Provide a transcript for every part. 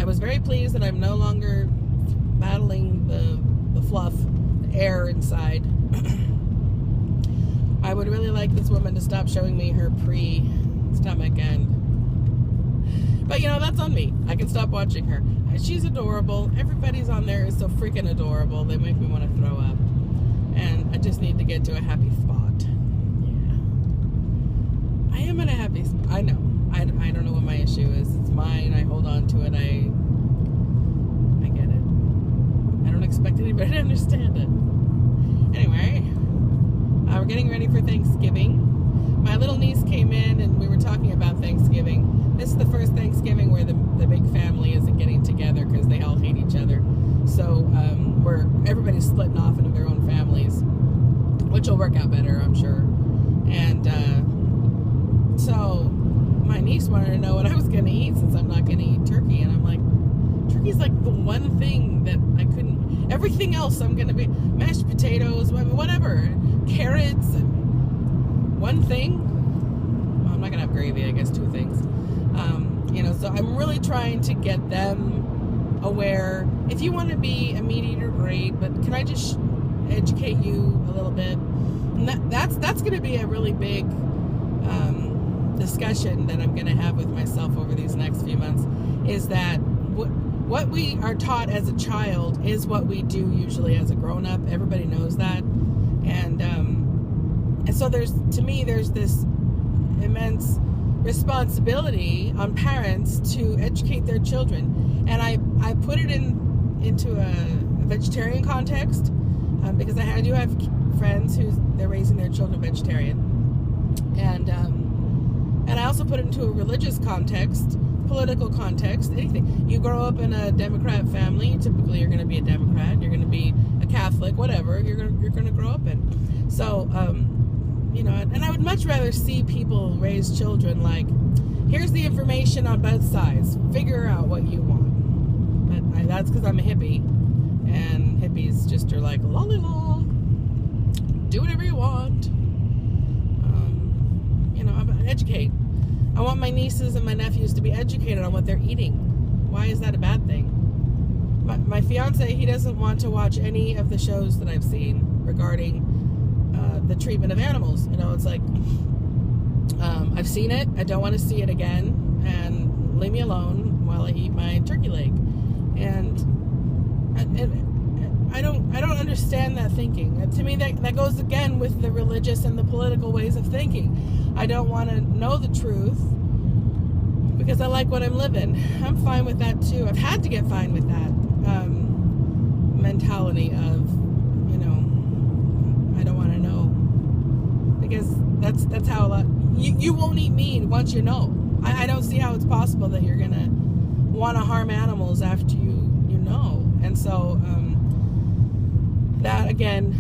I was very pleased that I'm no longer battling the fluff, the air inside. I would really like this woman to stop showing me her pre-stomach end. But, you know, that's on me. I can stop watching her. She's adorable. Everybody's on there is so freaking adorable. They make me want to throw up. And I just need to get to a happy spot. Yeah. I am in a happy spot. I know. I don't know what my issue is. It's mine. I hold on to it. I get it. I don't expect anybody to understand it. Anyway, we're getting ready for Thanksgiving. My little niece came in and we were talking about Thanksgiving. This is the first Thanksgiving where the big family isn't getting together because they all hate each other. So everybody's splitting off into their own families, which will work out better, I'm sure. And so my niece wanted to know what I was going to eat since I'm not going to eat turkey. And I'm like, turkey's like the one thing that I couldn't. Everything else I'm going to be mashed potatoes, whatever, carrots. One thing. Well, I'm not going to have gravy. I guess 2 things. You know, so I'm really trying to get them aware. If you want to be a meat eater, great. But can I just educate you a little bit? And that's going to be a really big discussion that I'm going to have with myself over these next few months. Is that what we are taught as a child is what we do usually as a grown-up. Everybody knows that. And so there's this immense responsibility on parents to educate their children. And I put it into a vegetarian context because I do have friends they're raising their children vegetarian. And I also put it into a religious context, political context, anything. You grow up in a Democrat family, typically you're going to be a Democrat, you're going to be a Catholic, whatever, you're going to grow up in. So, you know, and I would much rather see people raise children like, here's the information on both sides, figure out what you want. But that's because I'm a hippie, and hippies just are like, lolly law, do whatever you want. You know, educate. I want my nieces and my nephews to be educated on what they're eating. Why is that a bad thing? My fiance, he doesn't want to watch any of the shows that I've seen regarding the treatment of animals. You know, it's like, I've seen it. I don't want to see it again. And leave me alone while I eat my turkey leg. And I don't understand that thinking. To me, that goes again with the religious and the political ways of thinking. I don't want to know the truth because I like what I'm living. I'm fine with that too. I've had to get fine with that mentality of, you know, I don't want to know, because that's how a lot. You won't eat meat once you know. I don't see how it's possible that you're gonna want to harm animals after you know. And so that again,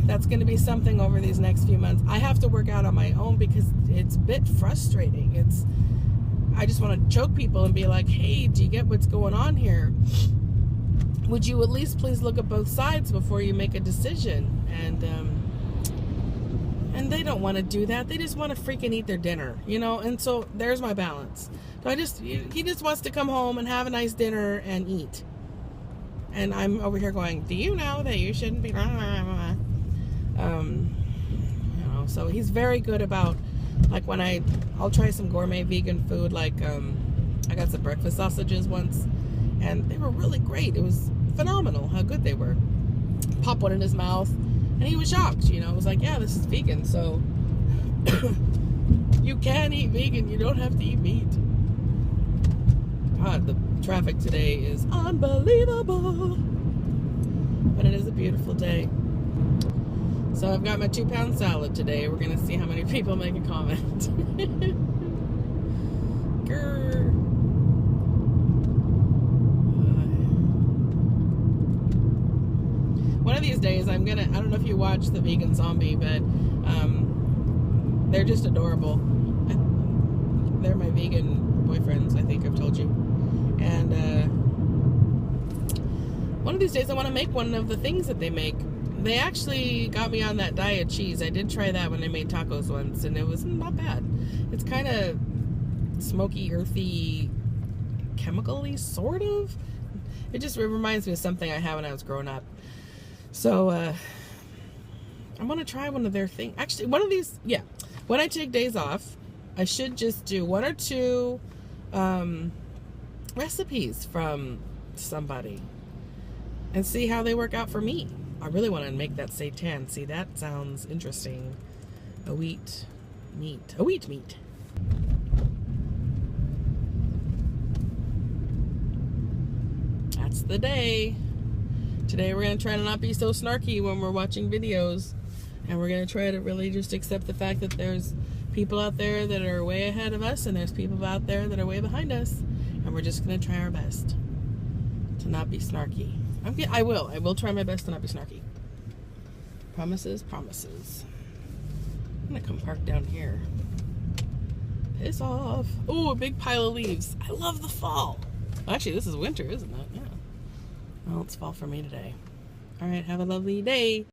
that's going to be something over these next few months. I have to work out on my own because it's a bit frustrating. I just want to choke people and be like, hey, do you get what's going on here? Would you at least please look at both sides before you make a decision? And they don't want to do that. They just want to freaking eat their dinner, you know? And so there's my balance. So he just wants to come home and have a nice dinner and eat. And I'm over here going, do you know that you shouldn't be... You know, so he's very good about, like, when I'll try some gourmet vegan food, like, I got some breakfast sausages once, and they were really great. It was phenomenal how good they were. Pop one in his mouth, and he was shocked, you know. It was like, yeah, this is vegan, so you can eat vegan, you don't have to eat meat. God, the traffic today is unbelievable, but it is a beautiful day. So I've got my 2-pound salad today. We're going to see how many people make a comment. Grr. One of these days I don't know if you watch The Vegan Zombie, but they're just adorable. They're my vegan boyfriends, I think I've told you. And one of these days I want to make one of the things that they make. They actually got me on that diet cheese. I did try that when I made tacos once, and it was not bad. It's kind of smoky, earthy, chemically, sort of. It just reminds me of something I had when I was growing up. So, I'm going to try one of their things. Actually, one of these, yeah. When I take days off, I should just do 1 or 2 recipes from somebody and see how they work out for me. I really want to make that seitan. See, that sounds interesting. A wheat meat. That's the day. Today we're going to try to not be so snarky when we're watching videos. And we're going to try to really just accept the fact that there's people out there that are way ahead of us and there's people out there that are way behind us. And we're just going to try our best to not be snarky. I will try my best to not be snarky. Promises. I'm going to come park down here. Piss off. Oh, a big pile of leaves. I love the fall. Actually, this is winter, isn't it? Yeah. Well, it's fall for me today. All right, have a lovely day.